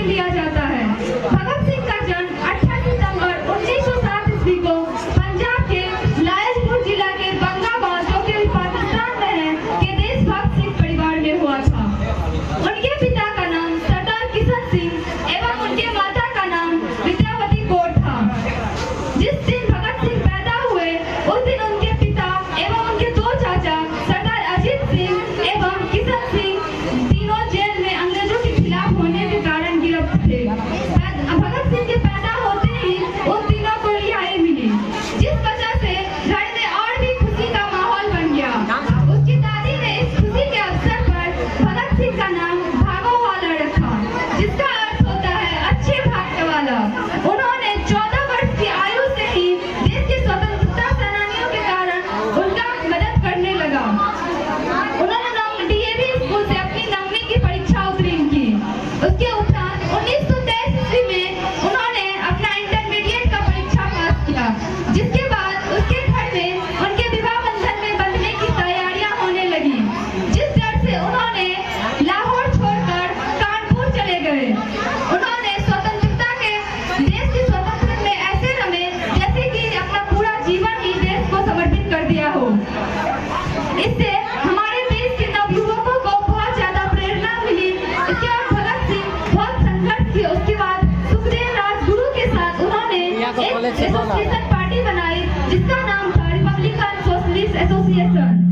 जन्म लिया जाता है। भगत सिंह का जन्म 18 सितंबर 1907 ईस्वी को पंजाब के लायलपुर जिला के बंगा गांव, जो कि पाकिस्तान में है, के देशभक्त सिख परिवार में हुआ था। उनके पिता का नाम सरदार किशन सिंह एवं उनके माता का नाम विद्यावती कौर था। जिस दिन भगत सिंह पैदा हुए उस दिन उनके पिता एवं उनके दो चाचा सरदार अजीत सिंह एवं किशन सिंह तीनों जेल में अंग्रेजों के खिलाफ होने के कारण गिरफ्तार थे। भगत सिंह के पैदा होते ही उन तीनों को रिहाई मिली, जिस वजह से घर में और भी खुशी का माहौल बन गया। उसकी दादी ने इस खुशी के अवसर पर भगत सिंह का नाम भागो वाला रखा, जिसका अर्थ होता है अच्छे भाग्य वाला। उन्होंने 14 वर्ष की आयु से ही देश के स्वतंत्रता सेनानियों के कारण उनका मदद करने लगा। उन्होंने डीएवी स्कूल से अपनी 9वीं की परीक्षा उत्तीर्ण की। उसके उपरांत 1923 ईस्वी में उन्होंने अपना इंटरमीडिएट का परीक्षा पास किया, जिसके बाद उसके घर में उनके विवाह बंधन में बंधने की तैयारियां होने लगी, जिस डर से उन्होंने लाहौर छोड़कर कानपुर चले गए। उन्होंने स्वतंत्रता के देश की स्वतंत्रता में ऐसे रमे जैसे कि अपना पूरा जीवन ही देश को समर्पित कर दिया हो। इससे हमारे देश के नवयुवकों को बहुत ज्यादा प्रेरणा मिली। इसके बाद भगत सिंह बहुत संघर्ष किए। उसके बाद सुखदेव राजगुरु के साथ उन्होंने एक एसोसिएशन पार्टी बनाई, जिसका नाम था रिपब्लिकन सोशलिस्ट एसोसिएशन।